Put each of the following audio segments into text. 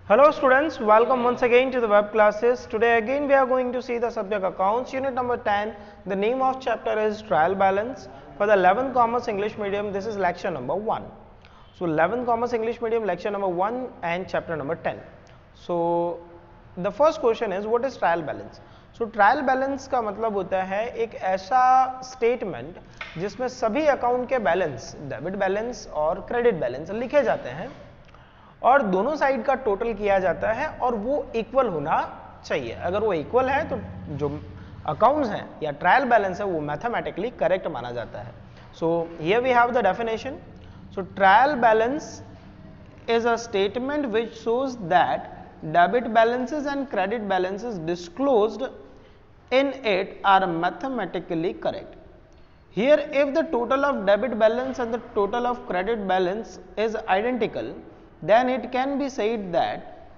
Hello students, welcome once again to the web classes. Today again we are going to see the subject accounts, unit number 10. The name of chapter is trial balance. For the 11th commerce English medium, this is lecture number 1. So 11th commerce English medium, lecture number 1 and chapter number 10. So the first question is, what is trial balance? So trial balance का मतलब होता है एक ऐसा statement जिसमें सभी account के balance, debit balance और क्रेडिट बैलेंस लिखे जाते हैं और दोनों साइड का टोटल किया जाता है और वो इक्वल होना चाहिए. अगर वो इक्वल है तो जो अकाउंट्स हैं या ट्रायल बैलेंस है वो मैथमेटिकली करेक्ट माना जाता है. So here we have the definition. So trial balance is a statement which shows that debit balances and credit balances disclosed in it are mathematically correct. Here, if the total of debit balance and the total of credit balance is identical, then it can be said that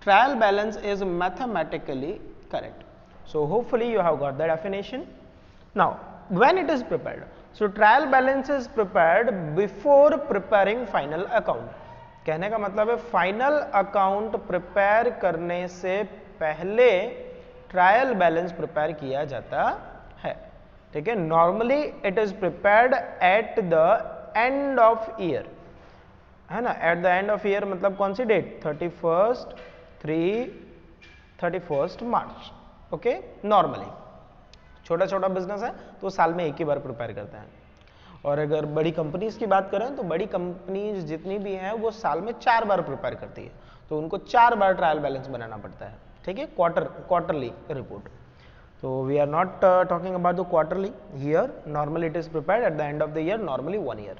trial balance is mathematically correct. So hopefully you have got the definition. Now, when it is prepared, so trial balance is prepared before preparing final account. कहने का मतलब है final account prepare करने से पहले trial balance prepare किया जाता है. ठीक है. Normally it is prepared at the end of year, है ना. Eight the end of year मतलब कौन सी डेट? 31 मार्च. ओके. नॉर्मली छोटा छोटा बिजनेस है तो साल में एक ही बार प्रिपेयर करते हैं. और अगर बड़ी कंपनीज की बात करें तो बड़ी कंपनीज जितनी भी हैं वो साल में 4 बार प्रिपेयर करती है, तो उनको 4 बार ट्रायल बैलेंस बनाना पड़ता है. ठीक है. Quarterly report. तो we are not talking about the quarterly here. Normally it is prepared at the end of the year, normally 1 year.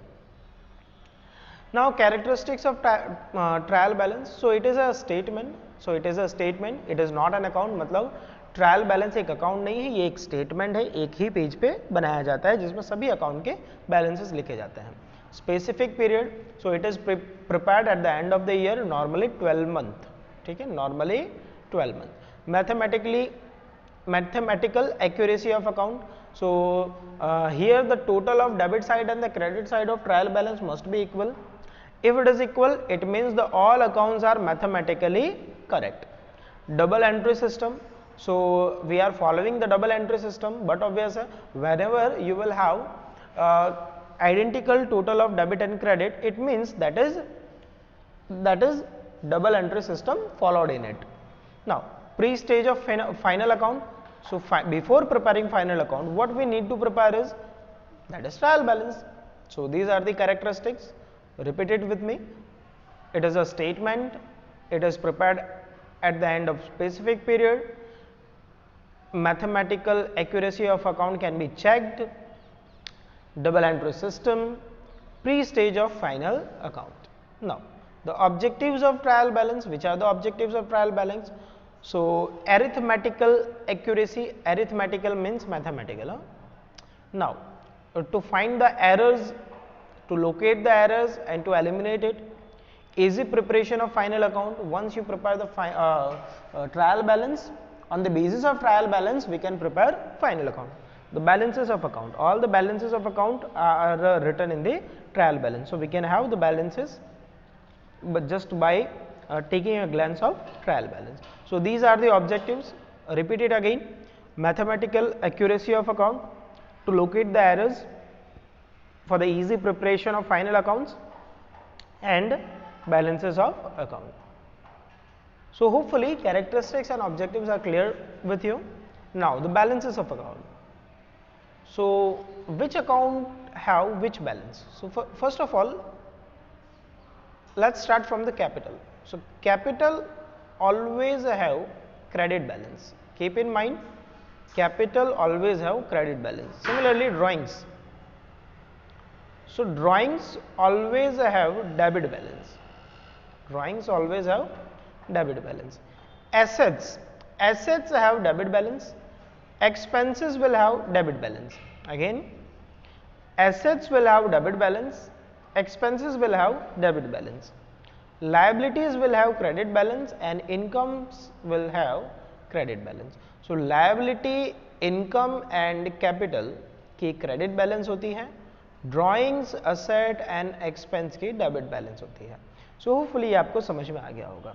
Now characteristics of trial balance. So it is a statement. It is not an account. मतलब trial balance एक account नहीं है, ये एक statement है. एक ही page पे बनाया जाता है जिसमें सभी अकाउंट के बैलेंसेस लिखे जाते हैं. Specific period. So it is prepared at the end of the year, normally 12 month. ठीक है. Normally 12 month. Mathematical accuracy of account. So here the total of debit side and the credit side of trial balance must be equal. If it is equal, it means the all accounts are mathematically correct. Double entry system. So we are following the double entry system, but obviously whenever you will have identical total of debit and credit, it means that is double entry system followed in it. Now, pre-stage of final account. So before preparing final account, what we need to prepare is that is trial balance. So these are the characteristics. Repeat it with me. It is a statement. It is prepared at the end of specific period. Mathematical accuracy of account can be checked. Double entry system. Pre-stage of final account. Now, the objectives of trial balance. Which are the objectives of trial balance? So, arithmetical accuracy. Arithmetical means mathematical. Now, to find the errors, to locate the errors and to eliminate it. Easy preparation of final account. Once you prepare the trial balance, on the basis of trial balance we can prepare final account. The balances of account, all the balances of account are written in the trial balance. So we can have the balances but just by taking a glance of trial balance. So these are the objectives. Repeat it again. Mathematical accuracy of account, to locate the errors, for the easy preparation of final accounts, and balances of account. So hopefully characteristics and objectives are clear with you. Now the balances of account. So which account have which balance? So first of all, let's start from the capital. So capital always have credit balance. Keep in mind, capital always have credit balance. Similarly, drawings. So drawings always have debit balance. Drawings always have debit balance. Assets have debit balance. Expenses will have debit balance. Again, assets will have debit balance. Expenses will have debit balance. Liabilities will have credit balance and incomes will have credit balance. So liability, income and capital की credit balance होती है. Drawings, asset and expense की debit balance होती है. So hopefully आपको समझ में आ गया होगा.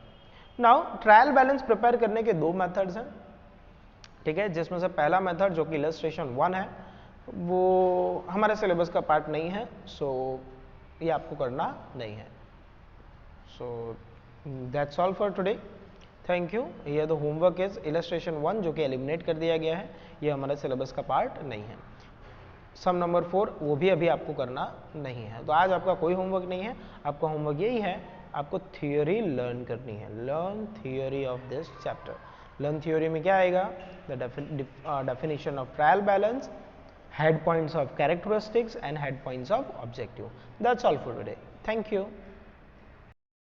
नाउ ट्रायल बैलेंस प्रिपेयर करने के दो मेथड्स हैं, ठीक है, जिसमें से पहला मेथड जो कि इलस्ट्रेशन 1 है वो हमारे सिलेबस का पार्ट नहीं है, सो ये आपको करना नहीं है। So that's all for today, thank you. ये द होमवर्क इज इलस्ट्रेशन 1 जो कि एलिमिनेट कर दिया गया है, ये हमारे सिलेबस का पार्ट नहीं है। सम नंबर 4 वो भी अभी आपको करना नहीं है। तो आज आपका कोई होमवर्क नहीं है, आपका होमवर्क यही है, आपको थियोरी लर्न करनी है, learn theory of this chapter. Learn theory में क्या आएगा, the definition of trial balance, head points of characteristics and head points of objective. That's all for today. Thank you.